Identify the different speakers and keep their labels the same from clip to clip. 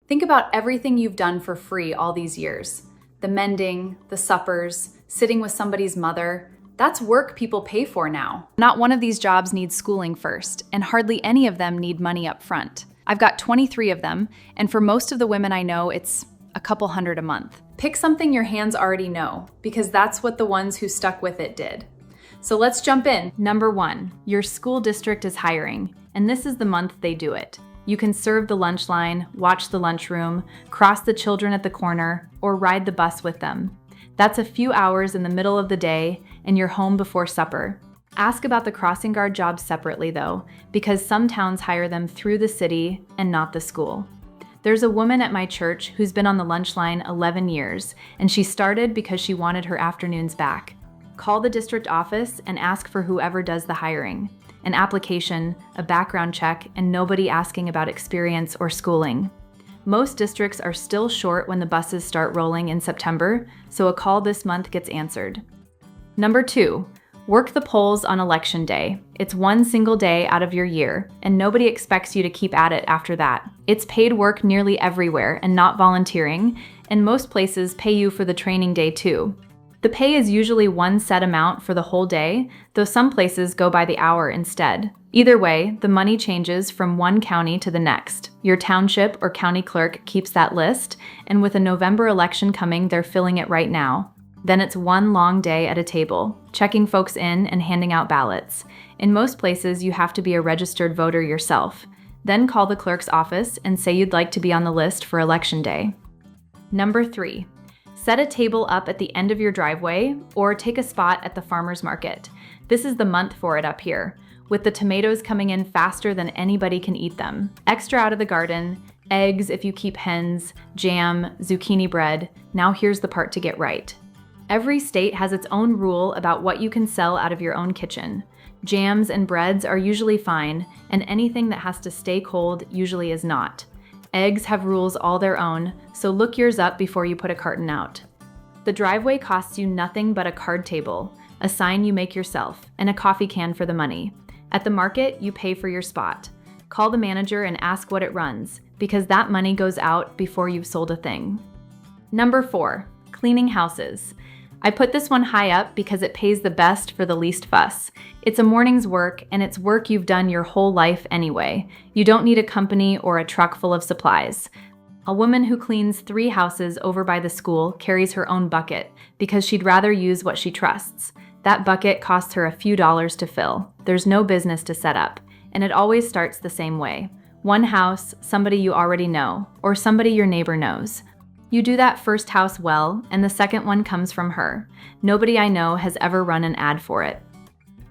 Speaker 1: Think about everything you've done for free all these years. The mending, the suppers, sitting with somebody's mother. That's work people pay for now. Not one of these jobs needs schooling first, and hardly any of them need money up front. I've got 23 of them, and for most of the women I know, it's a couple hundred a month. Pick something your hands already know, because that's what the ones who stuck with it did. So let's jump in. Number 1, your school district is hiring, and this is the month they do it. You can serve the lunch line, watch the lunchroom, cross the children at the corner, or ride the bus with them. That's a few hours in the middle of the day, and you're home before supper. Ask about the crossing guard jobs separately though, because some towns hire them through the city and not the school. There's a woman at my church who's been on the lunch line 11 years, and she started because she wanted her afternoons back. Call the district office and ask for whoever does the hiring. An application, a background check, and nobody asking about experience or schooling. Most districts are still short when the buses start rolling in September, so a call this month gets answered. Number 2, work the polls on election day. It's one single day out of your year, and nobody expects you to keep at it after that. It's paid work nearly everywhere and not volunteering, and most places pay you for the training day too. The pay is usually one set amount for the whole day, though some places go by the hour instead. Either way, the money changes from one county to the next. Your township or county clerk keeps that list, and with a November election coming, they're filling it right now. Then it's one long day at a table, checking folks in and handing out ballots. In most places, you have to be a registered voter yourself. Then call the clerk's office and say you'd like to be on the list for election day. Number 3. Set a table up at the end of your driveway or take a spot at the farmer's market. This is the month for it up here, with the tomatoes coming in faster than anybody can eat them. Extra out of the garden, eggs if you keep hens, jam, zucchini bread. Now here's the part to get right. Every state has its own rule about what you can sell out of your own kitchen. Jams and breads are usually fine, and anything that has to stay cold usually is not. Eggs have rules all their own, so look yours up before you put a carton out. The driveway costs you nothing but a card table, a sign you make yourself, and a coffee can for the money. At the market, you pay for your spot. Call the manager and ask what it runs, because that money goes out before you've sold a thing. Number 4, cleaning houses. I put this one high up because it pays the best for the least fuss. It's a morning's work, and it's work you've done your whole life anyway. You don't need a company or a truck full of supplies. A woman who cleans 3 houses over by the school carries her own bucket because she'd rather use what she trusts. That bucket costs her a few dollars to fill. There's no business to set up, and it always starts the same way. One house, somebody you already know, or somebody your neighbor knows. You do that first house well, and the second one comes from her. Nobody I know has ever run an ad for it.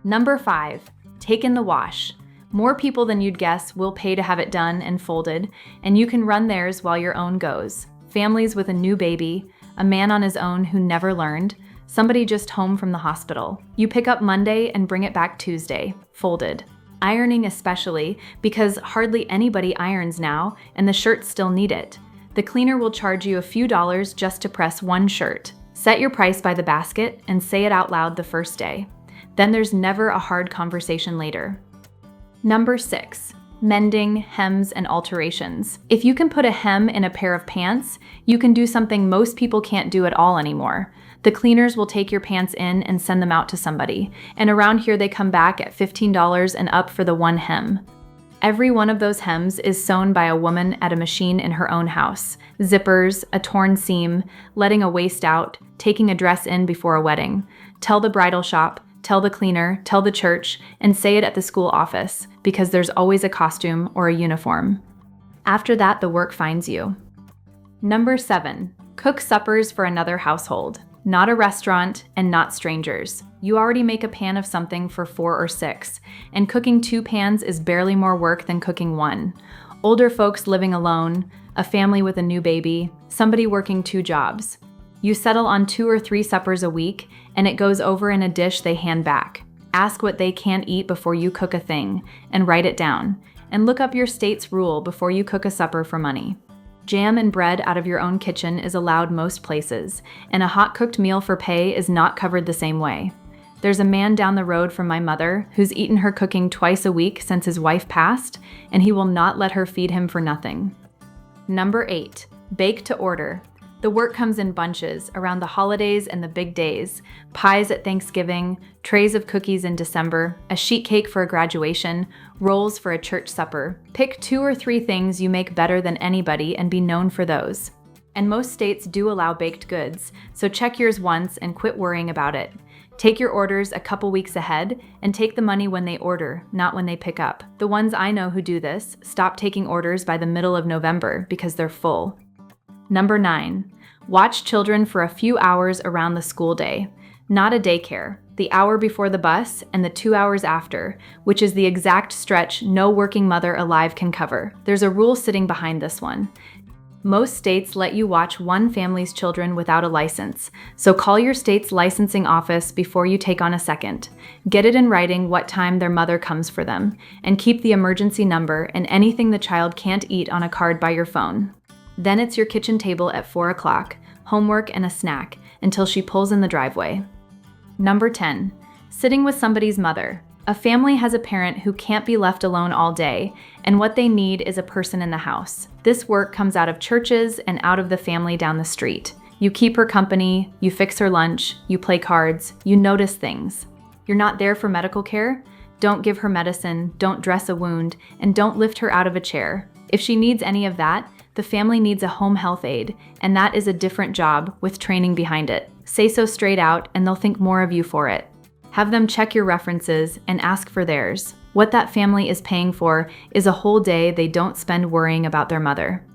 Speaker 1: Number 5, take in the wash. More people than you'd guess will pay to have it done and folded, and you can run theirs while your own goes. Families with a new baby, a man on his own who never learned, somebody just home from the hospital. You pick up Monday and bring it back Tuesday, folded. Ironing especially, because hardly anybody irons now, and the shirts still need it. The cleaner will charge you a few dollars just to press one shirt. Set your price by the basket and say it out loud the first day. Then there's never a hard conversation later. Number 6, mending, hems, and alterations. If you can put a hem in a pair of pants, you can do something most people can't do at all anymore. The cleaners will take your pants in and send them out to somebody, and around here they come back at $15 and up for the one hem. Every one of those hems is sewn by a woman at a machine in her own house. Zippers, a torn seam, letting a waist out, taking a dress in before a wedding. Tell the bridal shop, tell the cleaner, tell the church, and say it at the school office, because there's always a costume or a uniform. After that, the work finds you. Number 7, cook suppers for another household. Not a restaurant and not strangers. You already make a pan of something for 4 or 6, and cooking 2 pans is barely more work than cooking 1. Older folks living alone, a family with a new baby, somebody working 2 jobs. You settle on 2 or 3 suppers a week, and it goes over in a dish they hand back. Ask what they can't eat before you cook a thing, and write it down. And look up your state's rule before you cook a supper for money. Jam and bread out of your own kitchen is allowed most places, and a hot-cooked meal for pay is not covered the same way. There's a man down the road from my mother who's eaten her cooking twice a week since his wife passed, and he will not let her feed him for nothing. Number 8, bake to order. The work comes in bunches around the holidays and the big days. Pies at Thanksgiving, trays of cookies in December, a sheet cake for a graduation, rolls for a church supper. Pick 2 or 3 things you make better than anybody and be known for those. And most states do allow baked goods, so check yours once and quit worrying about it. Take your orders a couple weeks ahead and take the money when they order, not when they pick up. The ones I know who do this stop taking orders by the middle of November because they're full. Number 9, watch children for a few hours around the school day. Not a daycare, the hour before the bus and the 2 hours after, which is the exact stretch no working mother alive can cover. There's a rule sitting behind this one. Most states let you watch one family's children without a license, so call your state's licensing office before you take on a second. Get it in writing what time their mother comes for them, and keep the emergency number and anything the child can't eat on a card by your phone. Then it's your kitchen table at 4 o'clock, homework and a snack, until she pulls in the driveway. Number 10, sitting with somebody's mother. A family has a parent who can't be left alone all day, and what they need is a person in the house. This work comes out of churches and out of the family down the street. You keep her company, you fix her lunch, you play cards, you notice things. You're not there for medical care? Don't give her medicine, don't dress a wound, and don't lift her out of a chair. If she needs any of that, the family needs a home health aide, and that is a different job with training behind it. Say so straight out, and they'll think more of you for it. Have them check your references and ask for theirs. What that family is paying for is a whole day they don't spend worrying about their mother.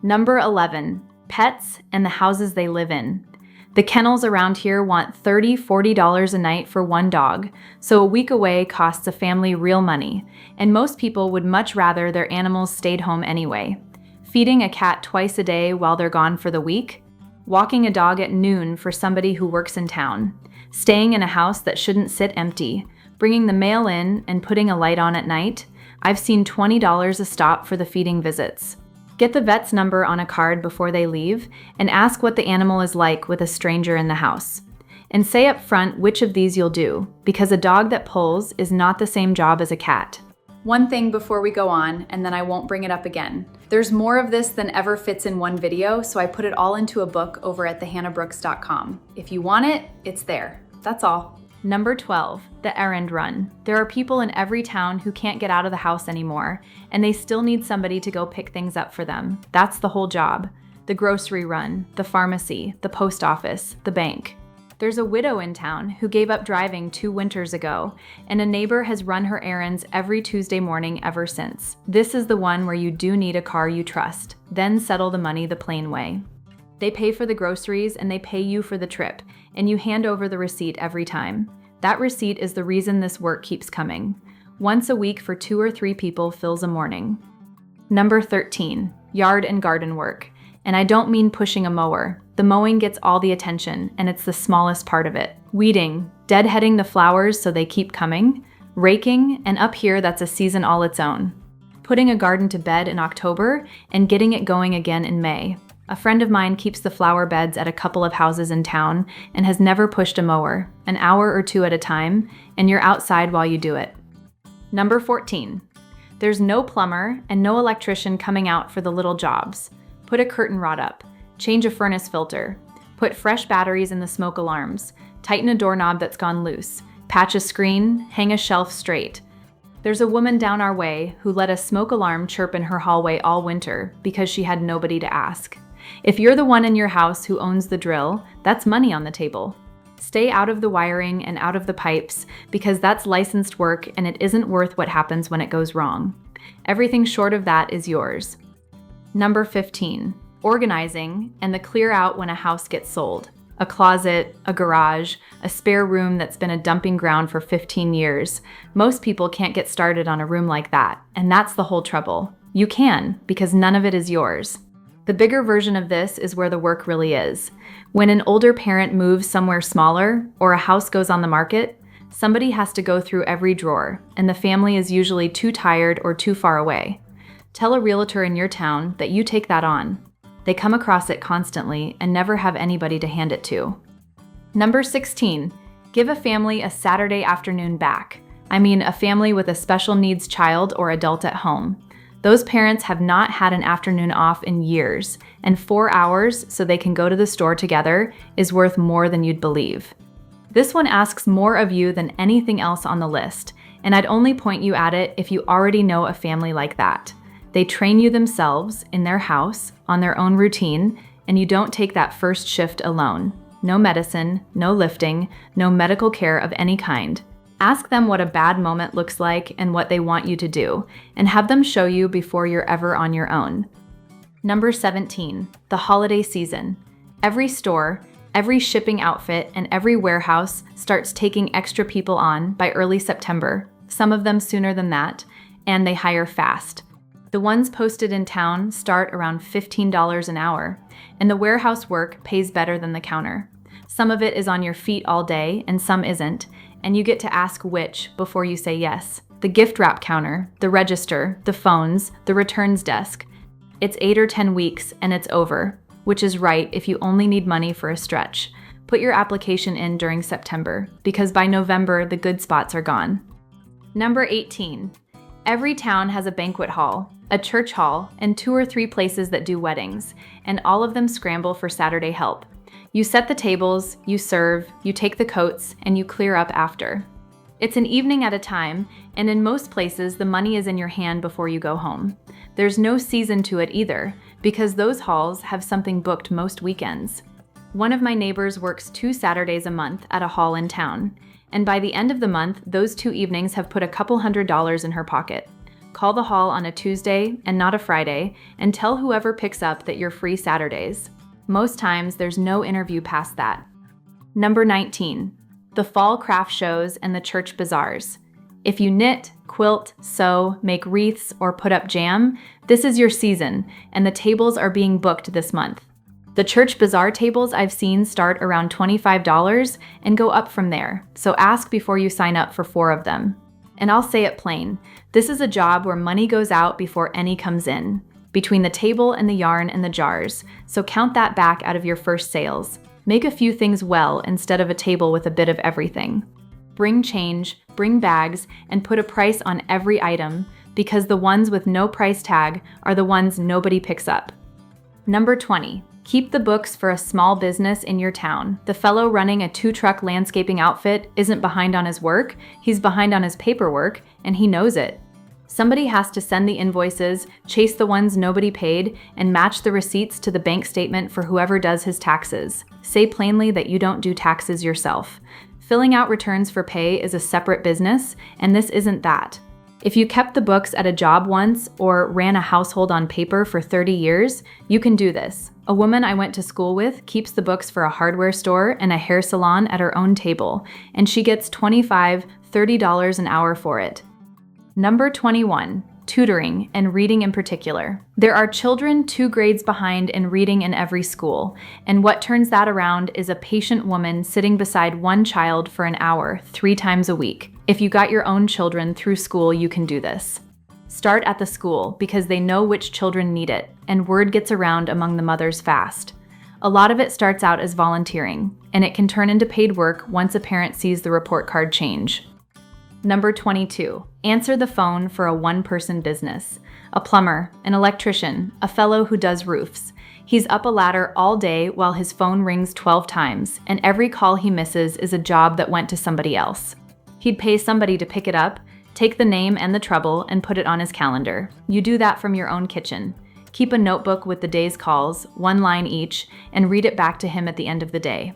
Speaker 1: Number 11, pets and the houses they live in. The kennels around here want $30, $40 a night for one dog, so a week away costs a family real money, and most people would much rather their animals stayed home anyway. Feeding a cat twice a day while they're gone for the week, walking a dog at noon for somebody who works in town, staying in a house that shouldn't sit empty, bringing the mail in and putting a light on at night. I've seen $20 a stop for the feeding visits. Get the vet's number on a card before they leave and ask what the animal is like with a stranger in the house. And say up front which of these you'll do, because a dog that pulls is not the same job as a cat. One thing before we go on, and then I won't bring it up again. There's more of this than ever fits in one video, so I put it all into a book over at thehannahbrooks.com. If you want it, it's there. That's all. Number 12, the errand run. There are people in every town who can't get out of the house anymore, and they still need somebody to go pick things up for them. That's the whole job. The grocery run, the pharmacy, the post office, the bank. There's a widow in town who gave up driving 2 winters ago, and a neighbor has run her errands every Tuesday morning ever since. This is the one where you do need a car you trust, then settle the money the plain way. They pay for the groceries and they pay you for the trip, and you hand over the receipt every time. That receipt is the reason this work keeps coming. Once a week for 2 or 3 people fills a morning. Number 13, yard and garden work. And I don't mean pushing a mower. The mowing gets all the attention, and it's the smallest part of it. Weeding, deadheading the flowers so they keep coming, raking, and up here that's a season all its own. Putting a garden to bed in October and getting it going again in May. A friend of mine keeps the flower beds at a couple of houses in town and has never pushed a mower, an hour or 2 at a time, and you're outside while you do it. Number 14, there's no plumber and no electrician coming out for the little jobs. Put a curtain rod up, change a furnace filter, put fresh batteries in the smoke alarms, tighten a doorknob that's gone loose, patch a screen, hang a shelf straight. There's a woman down our way who let a smoke alarm chirp in her hallway all winter because she had nobody to ask. If you're the one in your house who owns the drill, that's money on the table. Stay out of the wiring and out of the pipes because that's licensed work and it isn't worth what happens when it goes wrong. Everything short of that is yours. Number 15, organizing and the clear out when a house gets sold. A closet, a garage, a spare room that's been a dumping ground for 15 years. Most people can't get started on a room like that, and that's the whole trouble. You can, because none of it is yours. The bigger version of this is where the work really is. When an older parent moves somewhere smaller or a house goes on the market, somebody has to go through every drawer, and the family is usually too tired or too far away. Tell a realtor in your town that you take that on. They come across it constantly and never have anybody to hand it to. Number 16, give a family a Saturday afternoon back. I mean, a family with a special needs child or adult at home. Those parents have not had an afternoon off in years, and 4 hours so they can go to the store together is worth more than you'd believe. This one asks more of you than anything else on the list, and I'd only point you at it if you already know a family like that. They train you themselves, in their house, on their own routine, and you don't take that first shift alone. No medicine, no lifting, no medical care of any kind. Ask them what a bad moment looks like and what they want you to do, and have them show you before you're ever on your own. Number 17, the holiday season. Every store, every shipping outfit, and every warehouse starts taking extra people on by early September, some of them sooner than that, and they hire fast. The ones posted in town start around $15 an hour, and the warehouse work pays better than the counter. Some of it is on your feet all day, and some isn't, and you get to ask which before you say yes. The gift wrap counter, the register, the phones, the returns desk. It's 8 or 10 weeks and it's over, which is right if you only need money for a stretch. Put your application in during September, because by November, the good spots are gone. Number 18. Every town has a banquet hall, a church hall, and 2 or 3 places that do weddings, and all of them scramble for Saturday help. You set the tables, you serve, you take the coats, and you clear up after. It's an evening at a time, and in most places, the money is in your hand before you go home. There's no season to it either, because those halls have something booked most weekends. One of my neighbors works 2 Saturdays a month at a hall in town, and by the end of the month, those 2 evenings have put a couple $100s in her pocket. Call the hall on a Tuesday and not a Friday, and tell whoever picks up that you're free Saturdays. Most times, there's no interview past that. Number 19, the fall craft shows and the church bazaars. If you knit, quilt, sew, make wreaths, or put up jam, this is your season, and the tables are being booked this month. The church bazaar tables I've seen start around $25 and go up from there, so ask before you sign up for 4 of them. And I'll say it plain, this is a job where money goes out before any comes in, between the table and the yarn and the jars, so count that back out of your first sales. Make a few things well instead of a table with a bit of everything. Bring change, bring bags, and put a price on every item, because the ones with no price tag are the ones nobody picks up. Number 20, keep the books for a small business in your town. The fellow running a 2-truck landscaping outfit isn't behind on his work, he's behind on his paperwork, and he knows it. Somebody has to send the invoices, chase the ones nobody paid, and match the receipts to the bank statement for whoever does his taxes. Say plainly that you don't do taxes yourself. Filling out returns for pay is a separate business, and this isn't that. If you kept the books at a job once or ran a household on paper for 30 years, you can do this. A woman I went to school with keeps the books for a hardware store and a hair salon at her own table, and she gets $25, $30 an hour for it. Number 21, tutoring and reading in particular. There are children 2 grades behind in reading in every school, and what turns that around is a patient woman sitting beside one child for an hour 3 times a week. If you got your own children through school, you can do this. Start at the school because they know which children need it, and word gets around among the mothers fast. A lot of it starts out as volunteering, and it can turn into paid work once a parent sees the report card change. Number 22, answer the phone for a 1-person business. A plumber, an electrician, a fellow who does roofs. He's up a ladder all day while his phone rings 12 times, and every call he misses is a job that went to somebody else. He'd pay somebody to pick it up, take the name and the trouble, and put it on his calendar. You do that from your own kitchen. Keep a notebook with the day's calls, 1 line each, and read it back to him at the end of the day.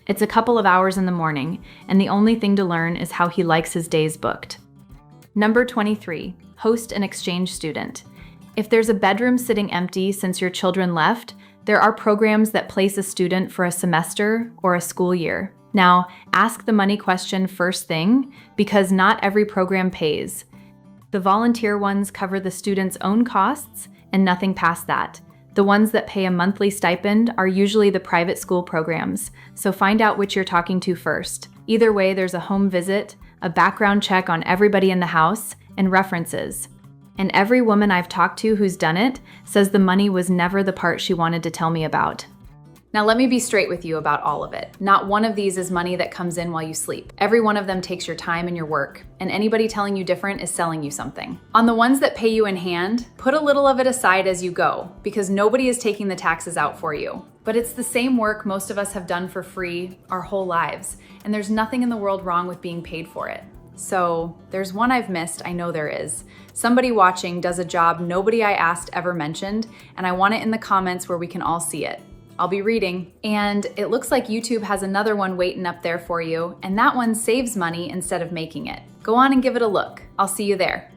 Speaker 1: It's a couple of hours in the morning, and the only thing to learn is how he likes his days booked. Number 23, host an exchange student. If there's a bedroom sitting empty since your children left, there are programs that place a student for a semester or a school year. Now, ask the money question first thing, because not every program pays. The volunteer ones cover the student's own costs and nothing past that. The ones that pay a monthly stipend are usually the private school programs, so find out which you're talking to first. Either way, there's a home visit, a background check on everybody in the house, and references. And every woman I've talked to who's done it says the money was never the part she wanted to tell me about. Now let me be straight with you about all of it. Not one of these is money that comes in while you sleep. Every one of them takes your time and your work, and anybody telling you different is selling you something. On the ones that pay you in hand, put a little of it aside as you go, because nobody is taking the taxes out for you. But it's the same work most of us have done for free our whole lives, and there's nothing in the world wrong with being paid for it. So there's one I've missed, I know there is. Somebody watching does a job nobody I asked ever mentioned, and I want it in the comments where we can all see it. I'll be reading. And it looks like YouTube has another one waiting up there for you, and that one saves money instead of making it. Go on and give it a look. I'll see you there.